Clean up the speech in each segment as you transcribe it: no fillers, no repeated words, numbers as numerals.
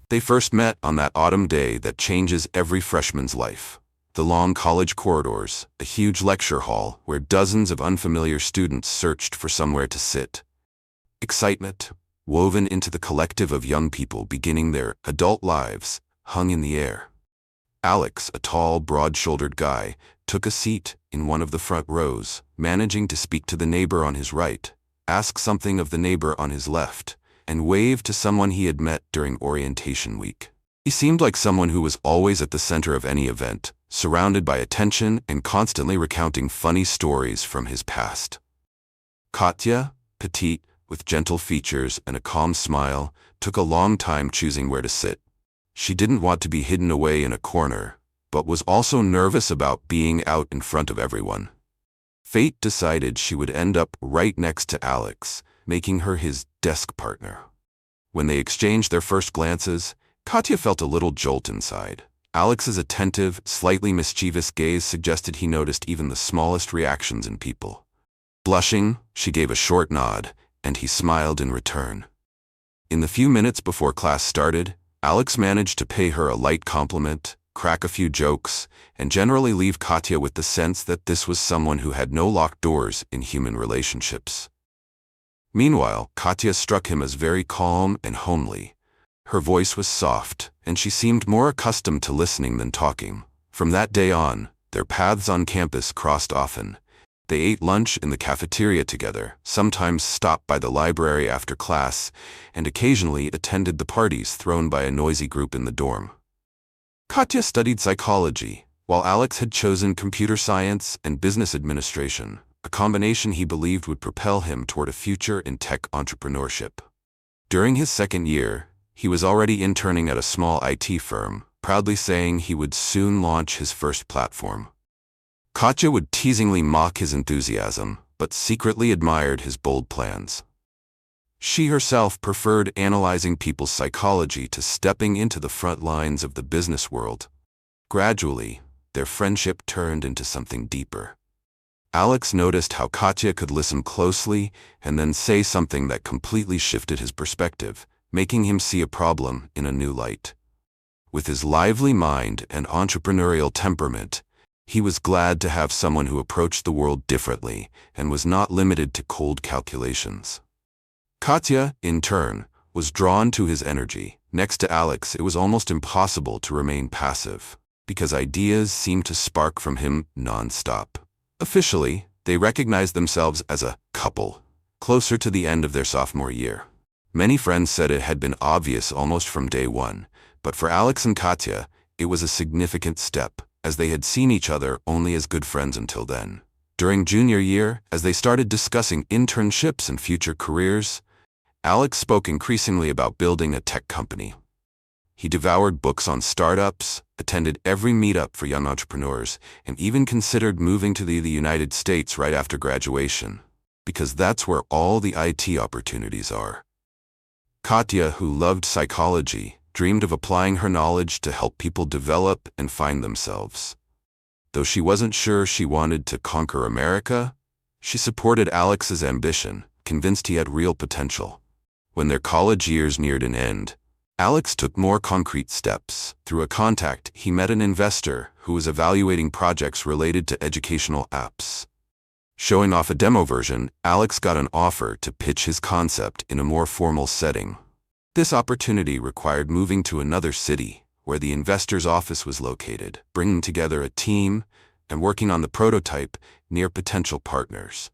They first met on that autumn day that changes every freshman's life. The long college corridors, a huge lecture hall where dozens of unfamiliar students searched for somewhere to sit. Excitement, woven into the collective of young people beginning their adult lives, hung in the air. Alex, a tall, broad-shouldered guy, took a seat in one of the front rows, managing to speak to the neighbor on his right, ask something of the neighbor on his left, and wave to someone he had met during orientation week. He seemed like someone who was always at the center of any event, surrounded by attention and constantly recounting funny stories from his past. Katya, petite, with gentle features and a calm smile, took a long time choosing where to sit. She didn't want to be hidden away in a corner, but was also nervous about being out in front of everyone. Fate decided she would end up right next to Alex, making her his desk partner. When they exchanged their first glances, Katya felt a little jolt inside. Alex's attentive, slightly mischievous gaze suggested he noticed even the smallest reactions in people. Blushing, she gave a short nod, and he smiled in return. In the few minutes before class started, Alex managed to pay her a light compliment, crack a few jokes, and generally leave Katya with the sense that this was someone who had no locked doors in human relationships. Meanwhile, Katya struck him as very calm and homely. Her voice was soft, and she seemed more accustomed to listening than talking. From that day on, their paths on campus crossed often. They ate lunch in the cafeteria together, sometimes stopped by the library after class, and occasionally attended the parties thrown by a noisy group in the dorm. Katya studied psychology, while Alex had chosen computer science and business administration, a combination he believed would propel him toward a future in tech entrepreneurship. During his second year, he was already interning at a small IT firm, proudly saying he would soon launch his first platform. Katya would teasingly mock his enthusiasm, but secretly admired his bold plans. She herself preferred analyzing people's psychology to stepping into the front lines of the business world. Gradually, their friendship turned into something deeper. Alex noticed how Katya could listen closely and then say something that completely shifted his perspective, making him see a problem in a new light. With his lively mind and entrepreneurial temperament, he was glad to have someone who approached the world differently and was not limited to cold calculations. Katya, in turn, was drawn to his energy. Next to Alex, it was almost impossible to remain passive, because ideas seemed to spark from him non-stop. Officially, they recognized themselves as a couple, closer to the end of their sophomore year. Many friends said it had been obvious almost from day one, but for Alex and Katya, it was a significant step, as they had seen each other only as good friends until then. During junior year, as they started discussing internships and future careers, Alex spoke increasingly about building a tech company. He devoured books on startups, attended every meetup for young entrepreneurs, and even considered moving to the United States right after graduation, because that's where all the IT opportunities are. Katya, who loved psychology, dreamed of applying her knowledge to help people develop and find themselves. Though she wasn't sure she wanted to conquer America, she supported Alex's ambition, convinced he had real potential. When their college years neared an end, Alex took more concrete steps. Through a contact, he met an investor who was evaluating projects related to educational apps. Showing off a demo version, Alex got an offer to pitch his concept in a more formal setting. This opportunity required moving to another city, where the investor's office was located, bringing together a team, and working on the prototype near potential partners.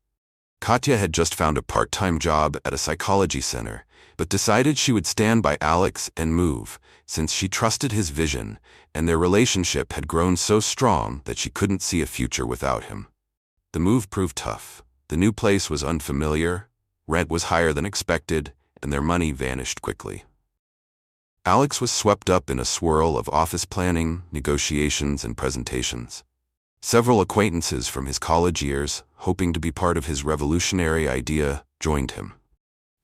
Katya had just found a part-time job at a psychology center, but decided she would stand by Alex and move, since she trusted his vision, and their relationship had grown so strong that she couldn't see a future without him. The move proved tough. The new place was unfamiliar, rent was higher than expected, and their money vanished quickly. Alex was swept up in a swirl of office planning, negotiations, and presentations. Several acquaintances from his college years, hoping to be part of his revolutionary idea, joined him.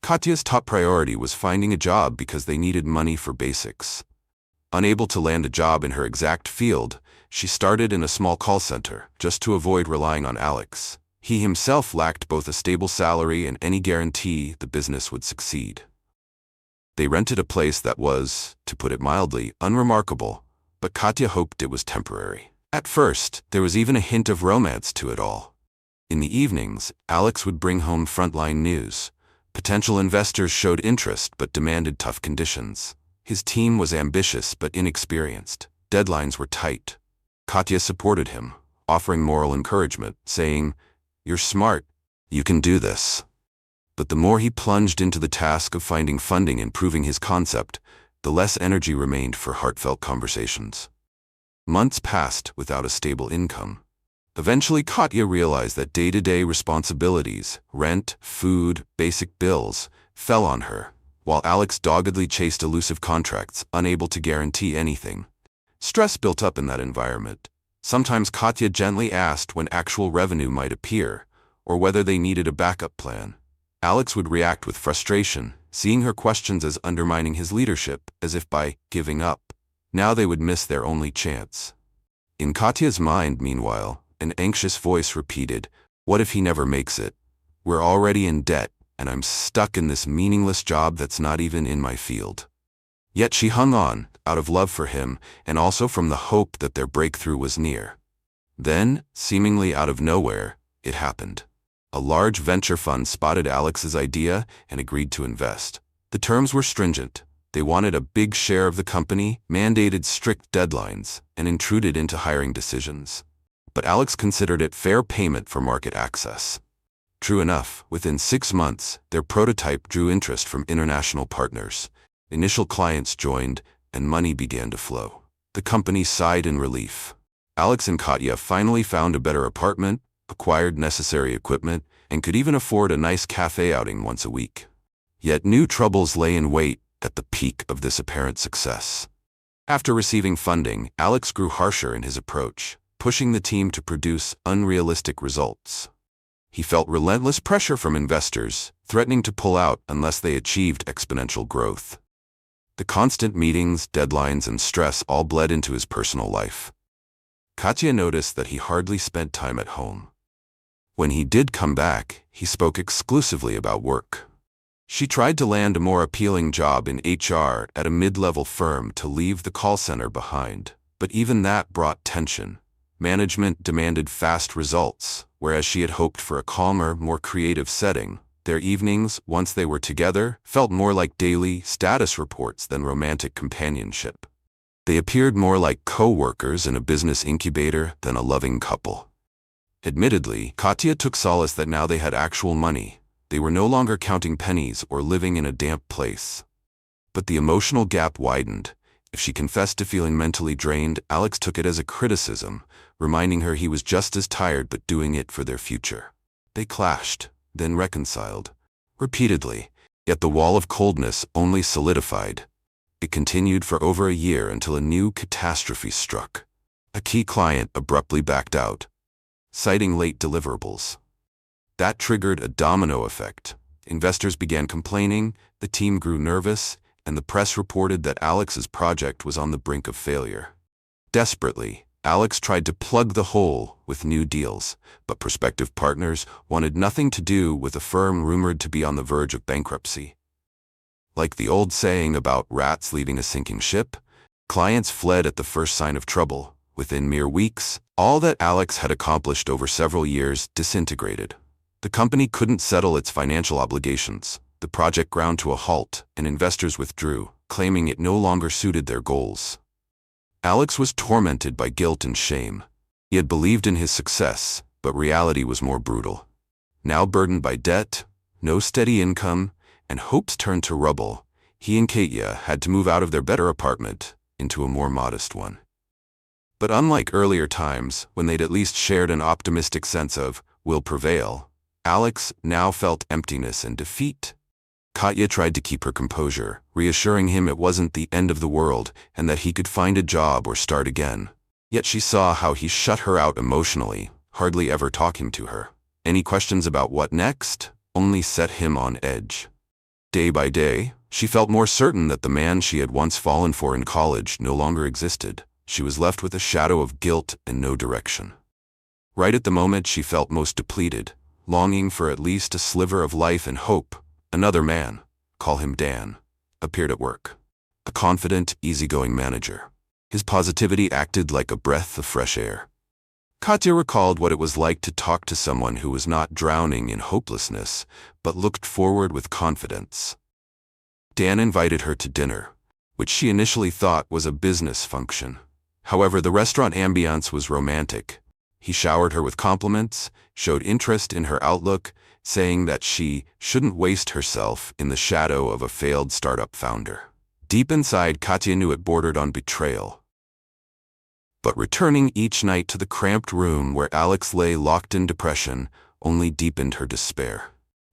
Katya's top priority was finding a job because they needed money for basics. Unable to land a job in her exact field, she started in a small call center, just to avoid relying on Alex. He himself lacked both a stable salary and any guarantee the business would succeed. They rented a place that was, to put it mildly, unremarkable, but Katya hoped it was temporary. At first, there was even a hint of romance to it all. In the evenings, Alex would bring home frontline news. Potential investors showed interest but demanded tough conditions. His team was ambitious but inexperienced. Deadlines were tight. Katya supported him, offering moral encouragement, saying, "You're smart. You can do this." But the more he plunged into the task of finding funding and proving his concept, the less energy remained for heartfelt conversations. Months passed without a stable income. Eventually, Katya realized that day-to-day responsibilities, rent, food, basic bills, fell on her, while Alex doggedly chased elusive contracts, unable to guarantee anything. Stress built up in that environment. Sometimes Katya gently asked when actual revenue might appear, or whether they needed a backup plan. Alex would react with frustration, seeing her questions as undermining his leadership, as if by giving up, now they would miss their only chance. In Katya's mind, meanwhile, an anxious voice repeated, "What if he never makes it? We're already in debt, and I'm stuck in this meaningless job that's not even in my field." Yet she hung on, out of love for him, and also from the hope that their breakthrough was near. Then, seemingly out of nowhere, it happened. A large venture fund spotted Alex's idea and agreed to invest. The terms were stringent. They wanted a big share of the company, mandated strict deadlines, and intruded into hiring decisions. But Alex considered it fair payment for market access. True enough, within 6 months, their prototype drew interest from international partners. Initial clients joined, and money began to flow. The company sighed in relief. Alex and Katya finally found a better apartment, acquired necessary equipment, and could even afford a nice cafe outing once a week. Yet new troubles lay in wait at the peak of this apparent success. After receiving funding, Alex grew harsher in his approach, pushing the team to produce unrealistic results. He felt relentless pressure from investors, threatening to pull out unless they achieved exponential growth. The constant meetings, deadlines, and stress all bled into his personal life. Katya noticed that he hardly spent time at home. When he did come back, he spoke exclusively about work. She tried to land a more appealing job in HR at a mid-level firm to leave the call center behind, but even that brought tension. Management demanded fast results, whereas she had hoped for a calmer, more creative setting. Their evenings, once they were together, felt more like daily status reports than romantic companionship. They appeared more like co-workers in a business incubator than a loving couple. Admittedly, Katya took solace that now they had actual money. They were no longer counting pennies or living in a damp place. But the emotional gap widened. If she confessed to feeling mentally drained, Alex took it as a criticism, reminding her he was just as tired but doing it for their future. They clashed, then reconciled. Repeatedly, yet the wall of coldness only solidified. It continued for over a year until a new catastrophe struck. A key client abruptly backed out, citing late deliverables. That triggered a domino effect. Investors began complaining, the team grew nervous, and the press reported that Alex's project was on the brink of failure. Desperately, Alex tried to plug the hole with new deals, but prospective partners wanted nothing to do with a firm rumored to be on the verge of bankruptcy. Like the old saying about rats leaving a sinking ship, clients fled at the first sign of trouble. Within mere weeks, all that Alex had accomplished over several years disintegrated. The company couldn't settle its financial obligations. The project ground to a halt, and investors withdrew, claiming it no longer suited their goals. Alex was tormented by guilt and shame. He had believed in his success, but reality was more brutal. Now burdened by debt, no steady income, and hopes turned to rubble, he and Katya had to move out of their better apartment into a more modest one. But unlike earlier times, when they'd at least shared an optimistic sense of will prevail, Alex now felt emptiness and defeat. Katya tried to keep her composure, reassuring him it wasn't the end of the world and that he could find a job or start again. Yet she saw how he shut her out emotionally, hardly ever talking to her. Any questions about what next only set him on edge. Day by day, she felt more certain that the man she had once fallen for in college no longer existed. She was left with a shadow of guilt and no direction. Right at the moment she felt most depleted, longing for at least a sliver of life and hope. Another man, call him Dan, appeared at work. A confident, easygoing manager. His positivity acted like a breath of fresh air. Katya recalled what it was like to talk to someone who was not drowning in hopelessness, but looked forward with confidence. Dan invited her to dinner, which she initially thought was a business function. However, the restaurant ambiance was romantic. He showered her with compliments, showed interest in her outlook, saying that she shouldn't waste herself in the shadow of a failed startup founder. Deep inside, Katya knew it bordered on betrayal. But returning each night to the cramped room where Alex lay locked in depression only deepened her despair.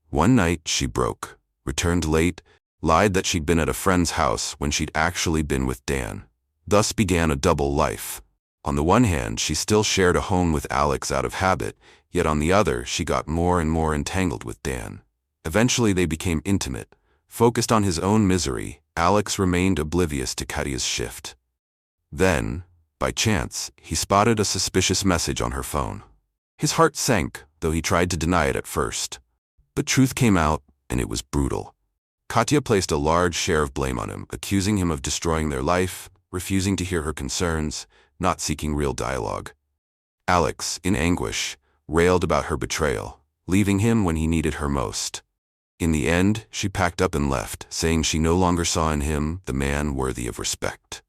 One night she broke, returned late, lied that she'd been at a friend's house when she'd actually been with Dan. Thus began a double life. On the one hand, she still shared a home with Alex out of habit, yet on the other, she got more and more entangled with Dan. Eventually they became intimate. Focused on his own misery, Alex remained oblivious to Katya's shift. Then, by chance, he spotted a suspicious message on her phone. His heart sank, though he tried to deny it at first. But truth came out, and it was brutal. Katya placed a large share of blame on him, accusing him of destroying their life, refusing to hear her concerns, not seeking real dialogue. Alex, in anguish, railed about her betrayal, leaving him when he needed her most. In the end, she packed up and left, saying she no longer saw in him the man worthy of respect.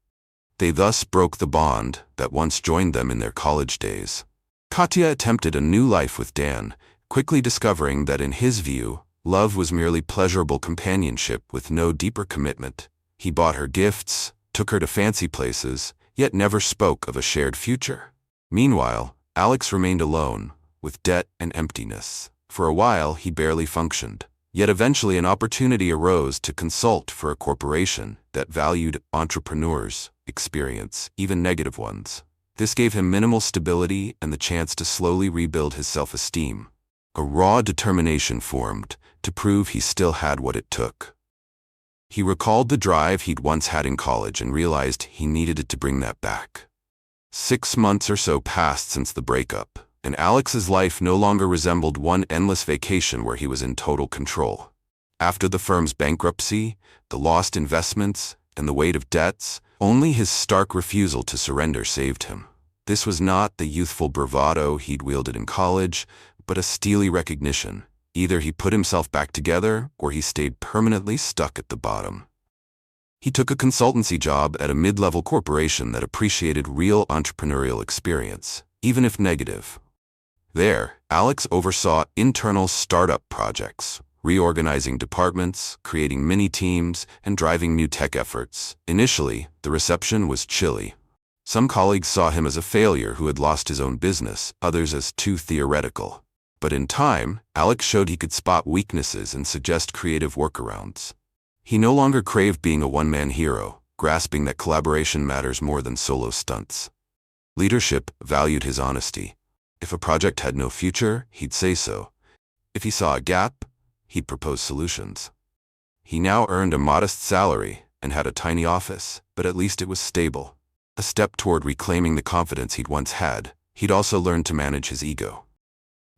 They thus broke the bond that once joined them in their college days. Katya attempted a new life with Dan, quickly discovering that in his view, love was merely pleasurable companionship with no deeper commitment. He bought her gifts, took her to fancy places, yet never spoke of a shared future. Meanwhile, Alex remained alone, with debt and emptiness. For a while, he barely functioned. Yet eventually an opportunity arose to consult for a corporation that valued entrepreneurs' experience, even negative ones. This gave him minimal stability and the chance to slowly rebuild his self-esteem. A raw determination formed to prove he still had what it took. He recalled the drive he'd once had in college and realized he needed it to bring that back. 6 months or so passed since the breakup, and Alex's life no longer resembled one endless vacation where he was in total control. After the firm's bankruptcy, the lost investments, and the weight of debts, only his stark refusal to surrender saved him. This was not the youthful bravado he'd wielded in college, but a steely recognition. Either he put himself back together, or he stayed permanently stuck at the bottom. He took a consultancy job at a mid-level corporation that appreciated real entrepreneurial experience, even if negative. There, Alex oversaw internal startup projects, reorganizing departments, creating mini-teams, and driving new tech efforts. Initially, the reception was chilly. Some colleagues saw him as a failure who had lost his own business, others as too theoretical. But in time, Alex showed he could spot weaknesses and suggest creative workarounds. He no longer craved being a one-man hero, grasping that collaboration matters more than solo stunts. Leadership valued his honesty. If a project had no future, he'd say so. If he saw a gap, he'd propose solutions. He now earned a modest salary and had a tiny office, but at least it was stable. A step toward reclaiming the confidence he'd once had. He'd also learned to manage his ego.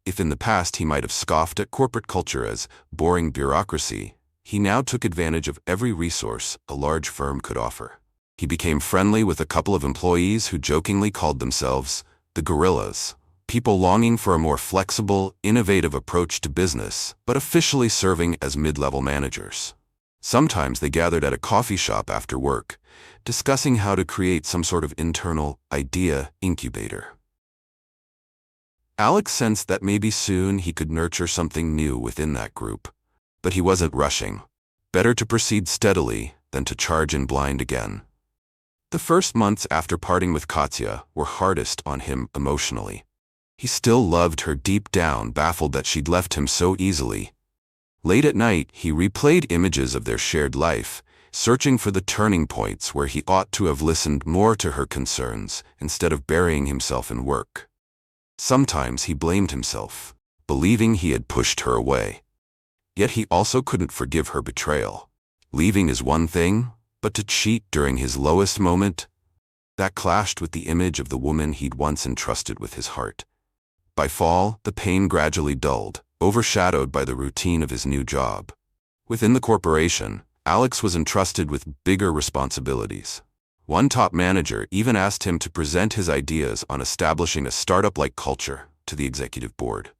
If in the past he might have scoffed at corporate culture as boring bureaucracy, he now took advantage of every resource a large firm could offer. He became friendly with a couple of employees who jokingly called themselves the gorillas. People longing for a more flexible, innovative approach to business, but officially serving as mid-level managers. Sometimes they gathered at a coffee shop after work, discussing how to create some sort of internal idea incubator. Alex sensed that maybe soon he could nurture something new within that group, but he wasn't rushing. Better to proceed steadily than to charge in blind again. The first months after parting with Katya were hardest on him emotionally. He still loved her deep down, baffled that she'd left him so easily. Late at night, he replayed images of their shared life, searching for the turning points where he ought to have listened more to her concerns instead of burying himself in work. Sometimes he blamed himself, believing he had pushed her away. Yet he also couldn't forgive her betrayal. Leaving is one thing, but to cheat during his lowest moment? That clashed with the image of the woman he'd once entrusted with his heart. By fall, the pain gradually dulled, overshadowed by the routine of his new job. Within the corporation, Alex was entrusted with bigger responsibilities. One top manager even asked him to present his ideas on establishing a startup-like culture to the executive board.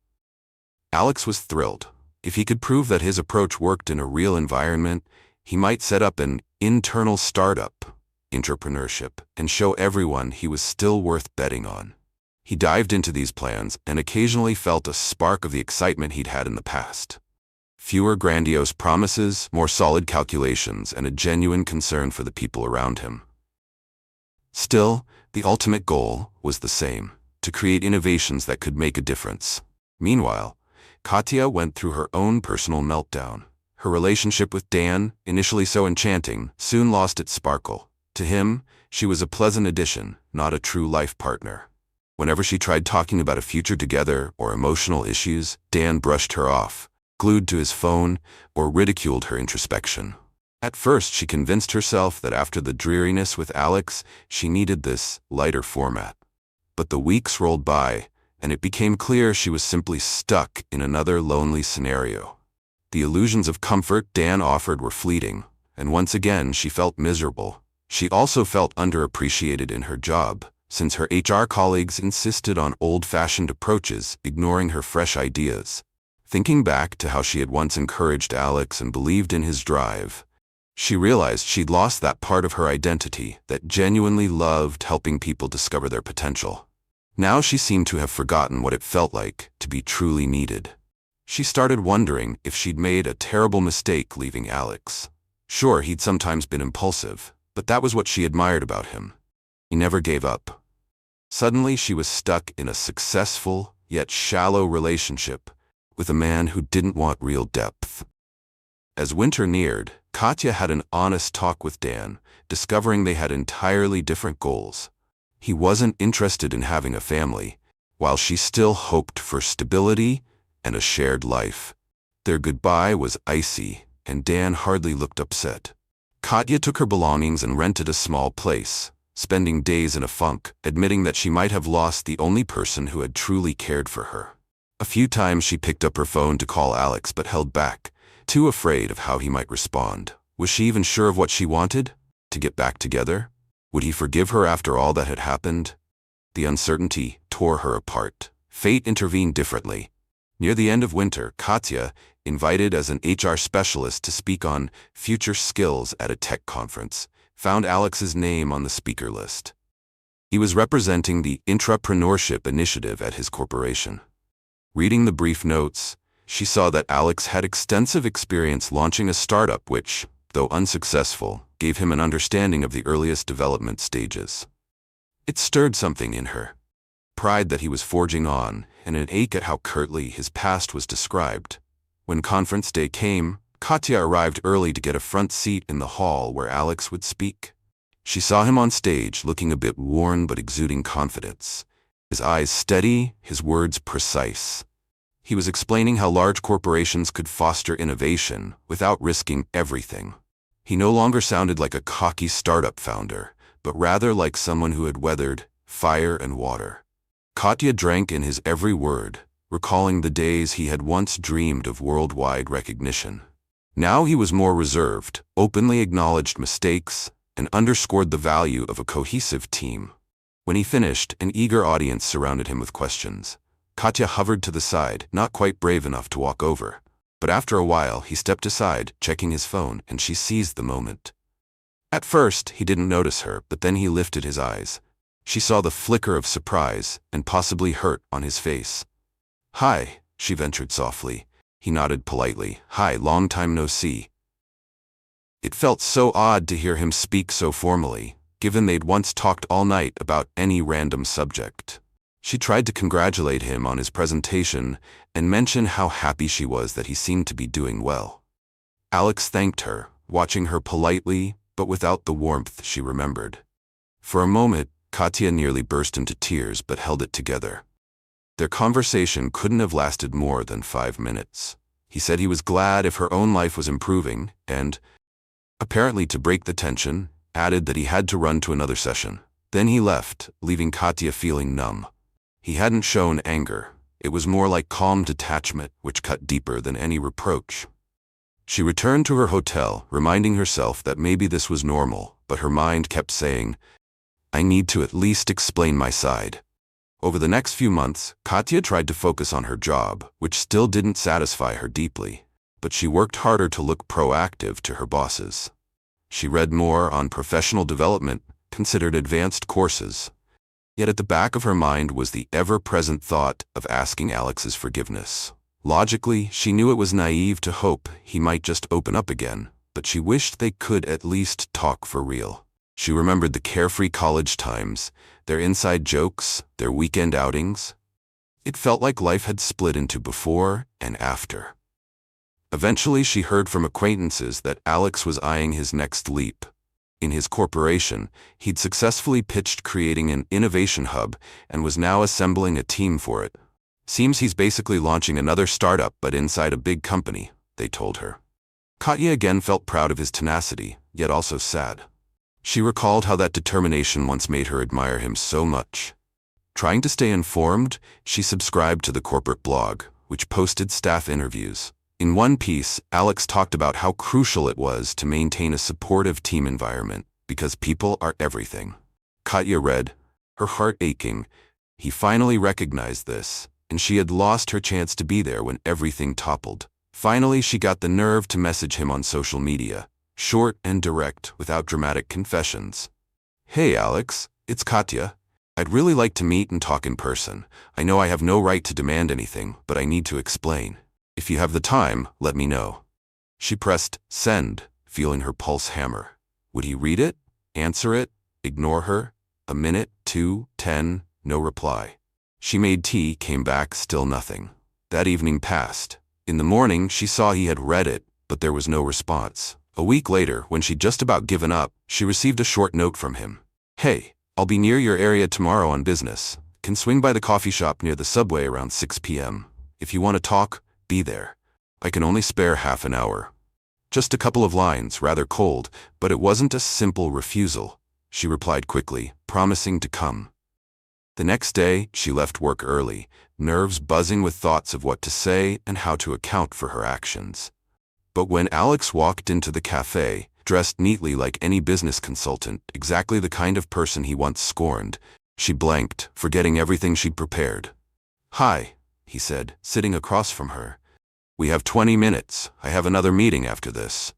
Alex was thrilled. If he could prove that his approach worked in a real environment, he might set up an internal startup entrepreneurship and show everyone he was still worth betting on. He dived into these plans and occasionally felt a spark of the excitement he'd had in the past. Fewer grandiose promises, more solid calculations, and a genuine concern for the people around him. Still, the ultimate goal was the same: to create innovations that could make a difference. Meanwhile, Katya went through her own personal meltdown. Her relationship with Dan, initially so enchanting, soon lost its sparkle. To him, she was a pleasant addition, not a true life partner. Whenever she tried talking about a future together or emotional issues, Dan brushed her off, glued to his phone, or ridiculed her introspection. At first, she convinced herself that after the dreariness with Alex, she needed this lighter format. But the weeks rolled by, and it became clear she was simply stuck in another lonely scenario. The illusions of comfort Dan offered were fleeting, and once again she felt miserable. She also felt underappreciated in her job, since her HR colleagues insisted on old-fashioned approaches, ignoring her fresh ideas. Thinking back to how she had once encouraged Alex and believed in his drive, she realized she'd lost that part of her identity that genuinely loved helping people discover their potential. Now she seemed to have forgotten what it felt like to be truly needed. She started wondering if she'd made a terrible mistake leaving Alex. Sure, he'd sometimes been impulsive, but that was what she admired about him. He never gave up. Suddenly, she was stuck in a successful, yet shallow relationship with a man who didn't want real depth. As winter neared, Katya had an honest talk with Dan, discovering they had entirely different goals. He wasn't interested in having a family, while she still hoped for stability and a shared life. Their goodbye was icy, and Dan hardly looked upset. Katya took her belongings and rented a small place, spending days in a funk, admitting that she might have lost the only person who had truly cared for her. A few times she picked up her phone to call Alex but held back, too afraid of how he might respond. Was she even sure of what she wanted? To get back together? Would he forgive her after all that had happened? The uncertainty tore her apart. Fate intervened differently. Near the end of winter, Katya, invited as an HR specialist to speak on future skills at a tech conference, found Alex's name on the speaker list. He was representing the intrapreneurship initiative at his corporation. Reading the brief notes, she saw that Alex had extensive experience launching a startup which, though unsuccessful, gave him an understanding of the earliest development stages. It stirred something in her. Pride that he was forging on, and an ache at how curtly his past was described. When conference day came, Katya arrived early to get a front seat in the hall where Alex would speak. She saw him on stage, looking a bit worn but exuding confidence. His eyes steady, his words precise. He was explaining how large corporations could foster innovation without risking everything. He no longer sounded like a cocky startup founder, but rather like someone who had weathered fire and water. Katya drank in his every word, recalling the days he had once dreamed of worldwide recognition. Now he was more reserved, openly acknowledged mistakes, and underscored the value of a cohesive team. When he finished, an eager audience surrounded him with questions. Katya hovered to the side, not quite brave enough to walk over. But after a while, he stepped aside, checking his phone, and she seized the moment. At first, he didn't notice her, but then he lifted his eyes. She saw the flicker of surprise and possibly hurt on his face. "Hi," she ventured softly. He nodded politely. "Hi, long time no see." It felt so odd to hear him speak so formally, given they'd once talked all night about any random subject. She tried to congratulate him on his presentation and mention how happy she was that he seemed to be doing well. Alex thanked her, watching her politely, but without the warmth she remembered. For a moment, Katya nearly burst into tears but held it together. Their conversation couldn't have lasted more than 5 minutes. He said he was glad if her own life was improving and, apparently to break the tension, added that he had to run to another session. Then he left, leaving Katya feeling numb. He hadn't shown anger. It was more like calm detachment, which cut deeper than any reproach. She returned to her hotel, reminding herself that maybe this was normal, but her mind kept saying, I need to at least explain my side. Over the next few months, Katya tried to focus on her job, which still didn't satisfy her deeply, but she worked harder to look proactive to her bosses. She read more on professional development, considered advanced courses. Yet at the back of her mind was the ever-present thought of asking Alex's forgiveness. Logically, she knew it was naive to hope he might just open up again, but she wished they could at least talk for real. She remembered the carefree college times, their inside jokes, their weekend outings. It felt like life had split into before and after. Eventually, she heard from acquaintances that Alex was eyeing his next leap. In his corporation, he'd successfully pitched creating an innovation hub and was now assembling a team for it. Seems he's basically launching another startup but inside a big company, they told her. Katya again felt proud of his tenacity, yet also sad. She recalled how that determination once made her admire him so much. Trying to stay informed, she subscribed to the corporate blog, which posted staff interviews. In one piece, Alex talked about how crucial it was to maintain a supportive team environment, because people are everything. Katya read, her heart aching. He finally recognized this, and she had lost her chance to be there when everything toppled. Finally, she got the nerve to message him on social media, short and direct, without dramatic confessions. Hey Alex, it's Katya. I'd really like to meet and talk in person. I know I have no right to demand anything, but I need to explain. If you have the time, let me know. She pressed send, feeling her pulse hammer. Would he read it? Answer it? Ignore her? A minute, 2, 10, no reply. She made tea, came back, still nothing. That evening passed. In the morning, she saw he had read it, but there was no response. A week later, when she'd just about given up, she received a short note from him. Hey, I'll be near your area tomorrow on business. Can swing by the coffee shop near the subway around 6 p.m. If you want to talk, be there. I can only spare half an hour. Just a couple of lines, rather cold, but it wasn't a simple refusal. She replied quickly, promising to come. The next day, she left work early, nerves buzzing with thoughts of what to say and how to account for her actions. But when Alex walked into the cafe, dressed neatly like any business consultant, exactly the kind of person he once scorned, she blanked, forgetting everything she'd prepared. Hi, he said, sitting across from her. We have 20 minutes. I have another meeting after this.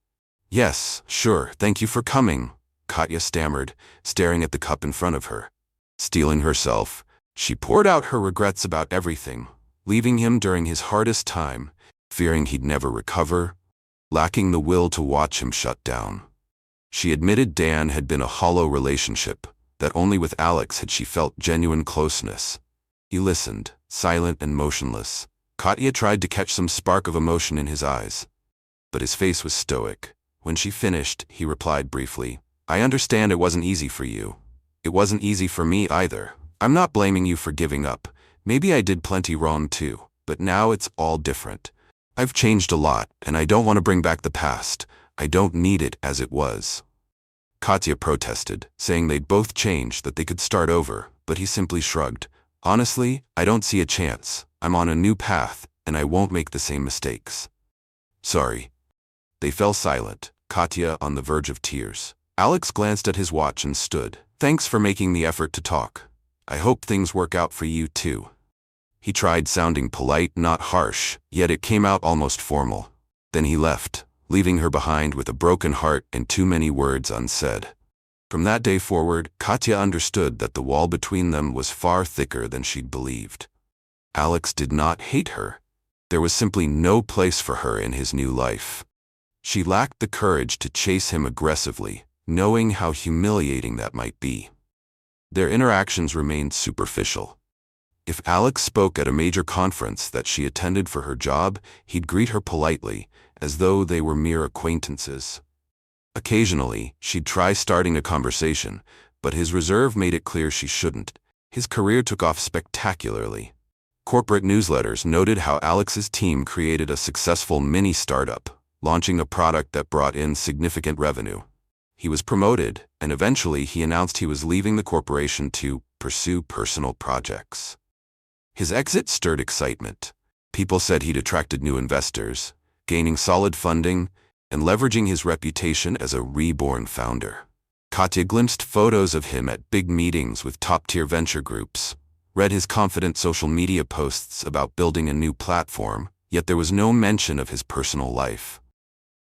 Yes, sure, thank you for coming, Katya stammered, staring at the cup in front of her. Steeling herself, she poured out her regrets about everything, leaving him during his hardest time, fearing he'd never recover, lacking the will to watch him shut down. She admitted Dan had been a hollow relationship, that only with Alex had she felt genuine closeness. He listened, silent and motionless. Katya tried to catch some spark of emotion in his eyes, but his face was stoic. When she finished, he replied briefly, I understand it wasn't easy for you. It wasn't easy for me either. I'm not blaming you for giving up. Maybe I did plenty wrong too, but now it's all different. I've changed a lot, and I don't want to bring back the past. I don't need it as it was. Katya protested, saying they'd both changed, that they could start over, but he simply shrugged. Honestly, I don't see a chance. I'm on a new path, and I won't make the same mistakes. Sorry. They fell silent, Katya on the verge of tears. Alex glanced at his watch and stood. Thanks for making the effort to talk. I hope things work out for you too. He tried sounding polite, not harsh, yet it came out almost formal. Then he left, leaving her behind with a broken heart and too many words unsaid. From that day forward, Katya understood that the wall between them was far thicker than she'd believed. Alex did not hate her. There was simply no place for her in his new life. She lacked the courage to chase him aggressively, knowing how humiliating that might be. Their interactions remained superficial. If Alex spoke at a major conference that she attended for her job, he'd greet her politely, as though they were mere acquaintances. Occasionally, she'd try starting a conversation, but his reserve made it clear she shouldn't. His career took off spectacularly. Corporate newsletters noted how Alex's team created a successful mini-startup, launching a product that brought in significant revenue. He was promoted, and eventually he announced he was leaving the corporation to pursue personal projects. His exit stirred excitement. People said he'd attracted new investors, gaining solid funding, and leveraging his reputation as a reborn founder. Katya glimpsed photos of him at big meetings with top-tier venture groups, read his confident social media posts about building a new platform, yet there was no mention of his personal life.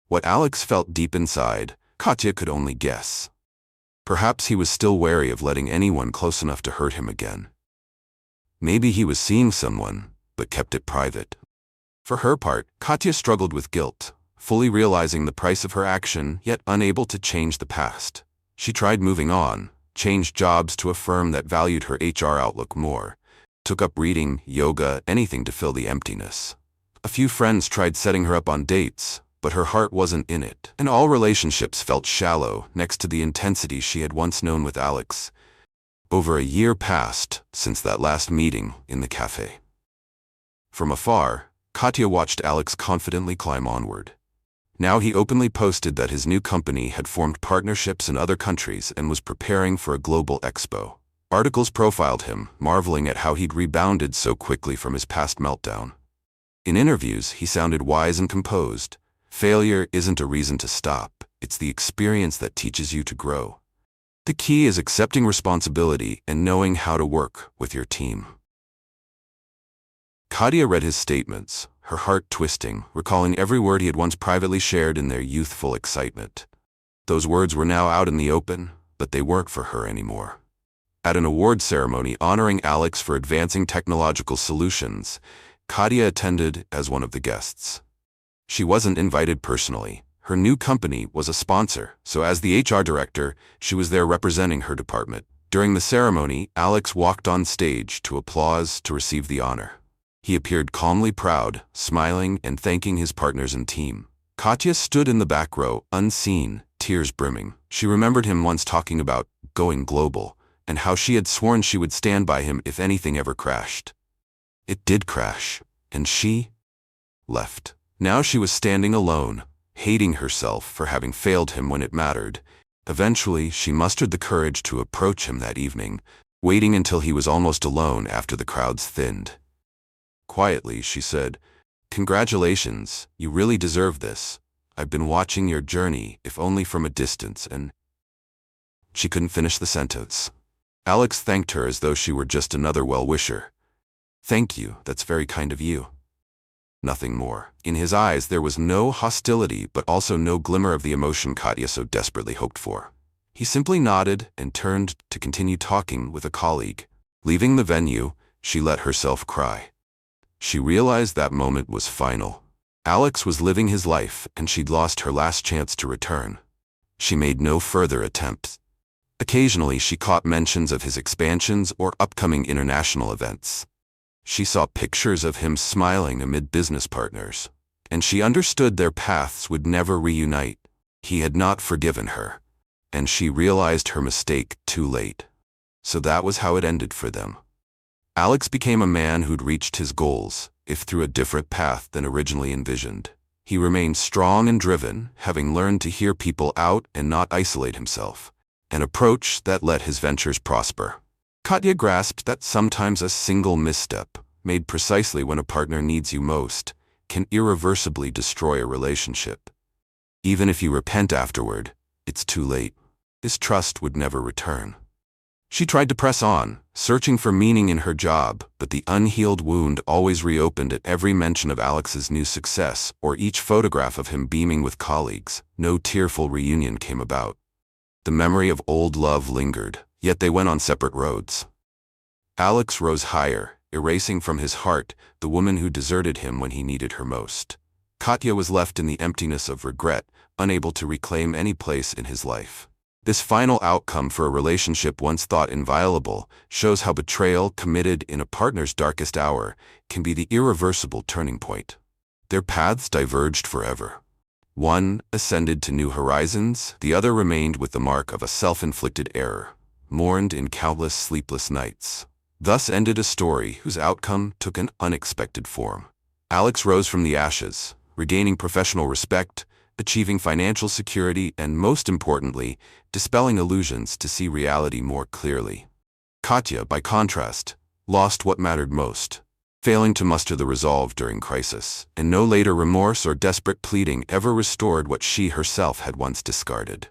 What Alex felt deep inside, Katya could only guess. Perhaps he was still wary of letting anyone close enough to hurt him again. Maybe he was seeing someone, but kept it private. For her part, Katya struggled with guilt, fully realizing the price of her action, yet unable to change the past. She tried moving on, changed jobs to a firm that valued her HR outlook more, took up reading, yoga, anything to fill the emptiness. A few friends tried setting her up on dates, but her heart wasn't in it, and all relationships felt shallow next to the intensity she had once known with Alex. Over a year passed since that last meeting in the cafe. From afar, Katya watched Alex confidently climb onward. Now he openly posted that his new company had formed partnerships in other countries and was preparing for a global expo. Articles profiled him, marveling at how he'd rebounded so quickly from his past meltdown. In interviews, he sounded wise and composed. Failure isn't a reason to stop, it's the experience that teaches you to grow. The key is accepting responsibility and knowing how to work with your team. Katya read his statements, her heart twisting, recalling every word he had once privately shared in their youthful excitement. Those words were now out in the open, but they weren't for her anymore. At an award ceremony honoring Alex for advancing technological solutions, Katya attended as one of the guests. She wasn't invited personally. Her new company was a sponsor, so as the HR director, she was there representing her department. During the ceremony, Alex walked on stage to applause to receive the honor. He appeared calmly proud, smiling and thanking his partners and team. Katya stood in the back row, unseen, tears brimming. She remembered him once talking about going global, and how she had sworn she would stand by him if anything ever crashed. It did crash, and she left. Now she was standing alone, hating herself for having failed him when it mattered. Eventually, she mustered the courage to approach him that evening, waiting until he was almost alone after the crowds thinned. Quietly, she said, "Congratulations, you really deserve this. I've been watching your journey, if only from a distance," and she couldn't finish the sentence. Alex thanked her as though she were just another well-wisher. "Thank you, that's very kind of you." Nothing more. In his eyes there was no hostility but also no glimmer of the emotion Katya so desperately hoped for. He simply nodded and turned to continue talking with a colleague. Leaving the venue, she let herself cry. She realized that moment was final. Alex was living his life and she'd lost her last chance to return. She made no further attempts. Occasionally she caught mentions of his expansions or upcoming international events. She saw pictures of him smiling amid business partners, and she understood their paths would never reunite. He had not forgiven her, and she realized her mistake too late. So that was how it ended for them. Alex became a man who'd reached his goals, if through a different path than originally envisioned. He remained strong and driven, having learned to hear people out and not isolate himself, an approach that let his ventures prosper. Katya grasped that sometimes a single misstep, made precisely when a partner needs you most, can irreversibly destroy a relationship. Even if you repent afterward, it's too late. His trust would never return. She tried to press on, searching for meaning in her job, but the unhealed wound always reopened at every mention of Alex's new success or each photograph of him beaming with colleagues. No tearful reunion came about. The memory of old love lingered, yet they went on separate roads. Alex rose higher, erasing from his heart the woman who deserted him when he needed her most. Katya was left in the emptiness of regret, unable to reclaim any place in his life. This final outcome for a relationship once thought inviolable shows how betrayal committed in a partner's darkest hour can be the irreversible turning point. Their paths diverged forever. One ascended to new horizons, the other remained with the mark of a self-inflicted error, mourned in countless sleepless nights. Thus ended a story whose outcome took an unexpected form. Alex rose from the ashes, regaining professional respect, achieving financial security, and most importantly, dispelling illusions to see reality more clearly. Katya, by contrast, lost what mattered most: failing to muster the resolve during crisis, and no later remorse or desperate pleading ever restored what she herself had once discarded.